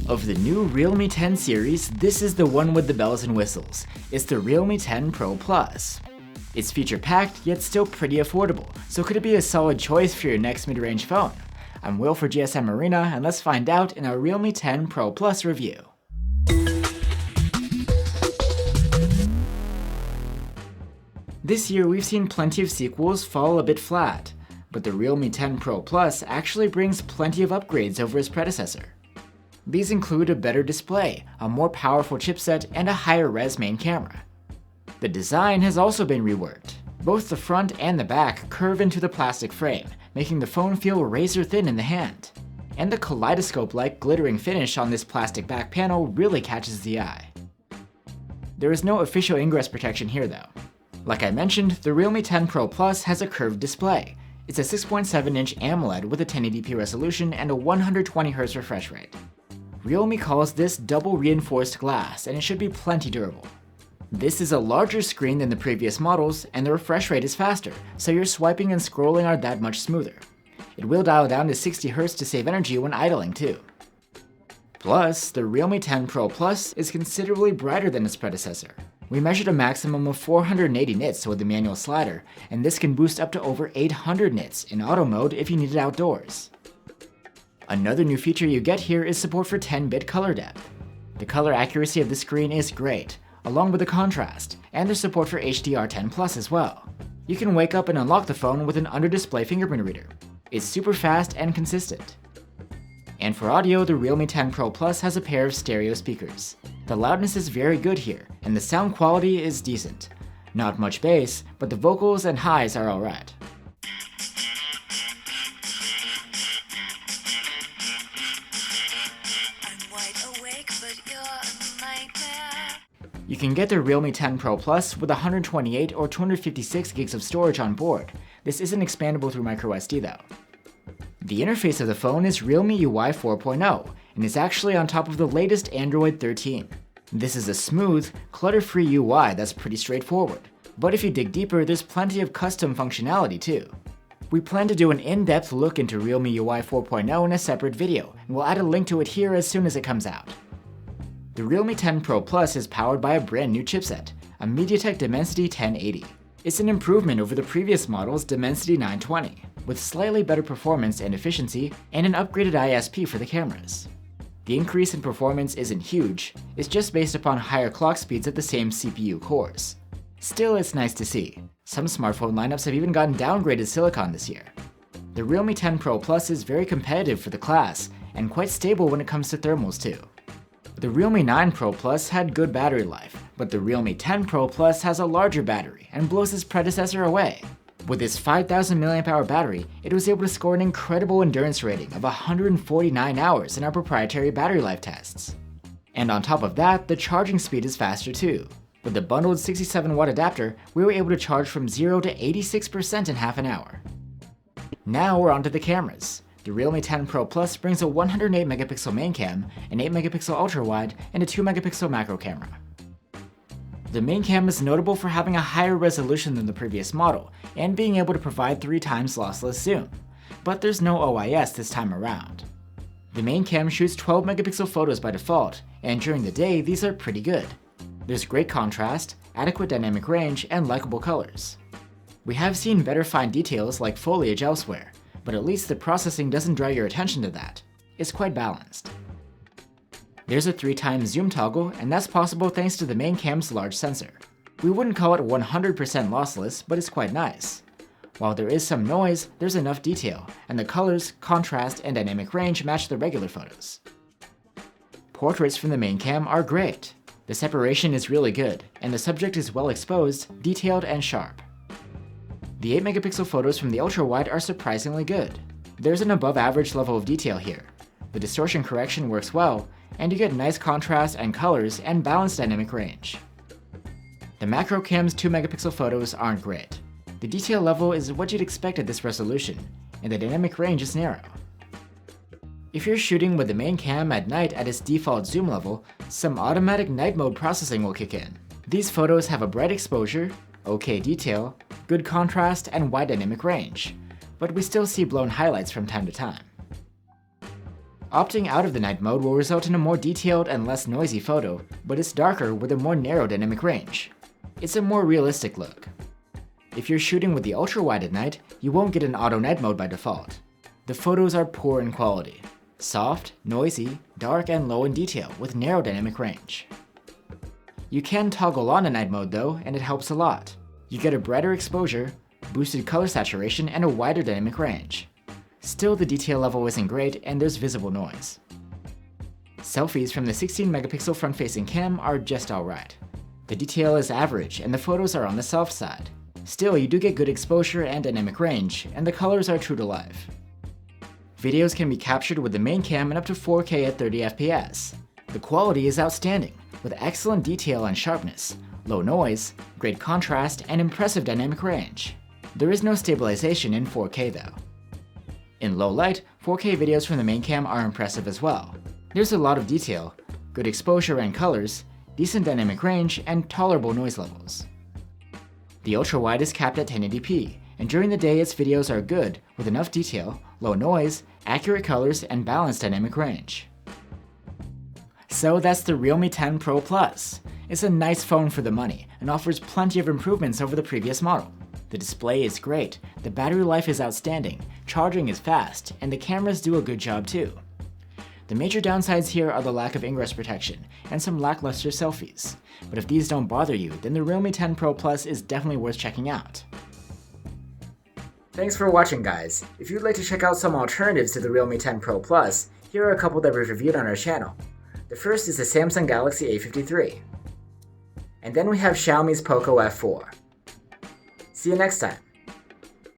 Of the new Realme 10 series, this is the one with the bells and whistles. It's the Realme 10 Pro Plus. It's feature-packed, yet still pretty affordable, so could it be a solid choice for your next mid-range phone? I'm Will for GSM Arena, and let's find out in our Realme 10 Pro Plus review. This year we've seen plenty of sequels fall a bit flat, but the Realme 10 Pro Plus actually brings plenty of upgrades over its predecessor. These include a better display, a more powerful chipset, and a higher res main camera. The design has also been reworked. Both the front and the back curve into the plastic frame, making the phone feel razor thin in the hand. And the kaleidoscope-like glittering finish on this plastic back panel really catches the eye. There is no official ingress protection here though. Like I mentioned, the Realme 10 Pro Plus has a curved display. It's a 6.7-inch AMOLED with a 1080p resolution and a 120Hz refresh rate. Realme calls this double reinforced glass, and it should be plenty durable. This is a larger screen than the previous models, and the refresh rate is faster, so your swiping and scrolling are that much smoother. It will dial down to 60Hz to save energy when idling too. Plus, the Realme 10 Pro Plus is considerably brighter than its predecessor. We measured a maximum of 480 nits with the manual slider, and this can boost up to over 800 nits in auto mode if you need it outdoors. Another new feature you get here is support for 10-bit color depth. The color accuracy of the screen is great, along with the contrast, and there's support for HDR10+ as well. You can wake up and unlock the phone with an under-display fingerprint reader. It's super fast and consistent. And for audio, the Realme 10 Pro Plus has a pair of stereo speakers. The loudness is very good here, and the sound quality is decent. Not much bass, but the vocals and highs are alright. You can get the Realme 10 Pro Plus with 128 or 256 gigs of storage on board. This isn't expandable through microSD though. The interface of the phone is Realme UI 4.0, and is actually on top of the latest Android 13. This is a smooth, clutter-free UI that's pretty straightforward, but if you dig deeper, there's plenty of custom functionality too. We plan to do an in-depth look into Realme UI 4.0 in a separate video, and we'll add a link to it here as soon as it comes out. The Realme 10 Pro Plus is powered by a brand new chipset, a MediaTek Dimensity 1080. It's an improvement over the previous model's Dimensity 920, with slightly better performance and efficiency, and an upgraded ISP for the cameras. The increase in performance isn't huge, it's just based upon higher clock speeds at the same CPU cores. Still, it's nice to see. Some smartphone lineups have even gotten downgraded silicon this year. The Realme 10 Pro Plus is very competitive for the class, and quite stable when it comes to thermals too. The Realme 9 Pro Plus had good battery life, but the Realme 10 Pro Plus has a larger battery and blows its predecessor away. With its 5000 mAh battery, it was able to score an incredible endurance rating of 149 hours in our proprietary battery life tests. And on top of that, the charging speed is faster too. With the bundled 67-watt adapter, we were able to charge from 0 to 86% in half an hour. Now we're onto the cameras. The Realme 10 Pro Plus brings a 108-megapixel main cam, an 8-megapixel ultra-wide, and a 2-megapixel macro camera. The main cam is notable for having a higher resolution than the previous model, and being able to provide 3 times lossless zoom, but there's no OIS this time around. The main cam shoots 12-megapixel photos by default, and during the day these are pretty good. There's great contrast, adequate dynamic range, and likable colors. We have seen better fine details like foliage elsewhere, but at least the processing doesn't draw your attention to that. It's quite balanced. There's a 3x zoom toggle, and that's possible thanks to the main cam's large sensor. We wouldn't call it 100% lossless, but it's quite nice. While there is some noise, there's enough detail, and the colors, contrast, and dynamic range match the regular photos. Portraits from the main cam are great. The separation is really good, and the subject is well exposed, detailed, and sharp. The 8-megapixel photos from the ultra-wide are surprisingly good. There's an above-average level of detail here. The distortion correction works well, and you get nice contrast and colors and balanced dynamic range. The macro cam's 2-megapixel photos aren't great. The detail level is what you'd expect at this resolution, and the dynamic range is narrow. If you're shooting with the main cam at night at its default zoom level, some automatic night mode processing will kick in. These photos have a bright exposure, okay detail, good contrast, and wide dynamic range. but we still see blown highlights from time to time. Opting out of the night mode will result in a more detailed and less noisy photo, but it's darker with a more narrow dynamic range. It's a more realistic look. If you're shooting with the ultra-wide at night, you won't get an auto night mode by default. The photos are poor in quality. Soft, noisy, dark, and low in detail with narrow dynamic range. You can toggle on a night mode though, and it helps a lot. You get a brighter exposure, boosted color saturation, and a wider dynamic range. Still, the detail level isn't great, and there's visible noise. Selfies from the 16-megapixel front-facing cam are just alright. The detail is average, and the photos are on the soft side. Still, you do get good exposure and dynamic range, and the colors are true to life. Videos can be captured with the main cam in up to 4K at 30 FPS. The quality is outstanding, with excellent detail and sharpness, low noise, great contrast, and impressive dynamic range. There is no stabilization in 4K though. In low light, 4K videos from the main cam are impressive as well. There's a lot of detail, good exposure and colors, decent dynamic range, and tolerable noise levels. The ultra-wide is capped at 1080p, and during the day its videos are good with enough detail, low noise, accurate colors, and balanced dynamic range. So that's the Realme 10 Pro Plus. It's a nice phone for the money and offers plenty of improvements over the previous model. The display is great, the battery life is outstanding, charging is fast, and the cameras do a good job too. The major downsides here are the lack of ingress protection and some lackluster selfies, but if these don't bother you, then the Realme 10 Pro Plus is definitely worth checking out. Thanks for watching guys. If you'd like to check out some alternatives to the Realme 10 Pro Plus, here are a couple that we've reviewed on our channel. The first is the Samsung Galaxy A53. And then we have Xiaomi's Poco F4. See you next time.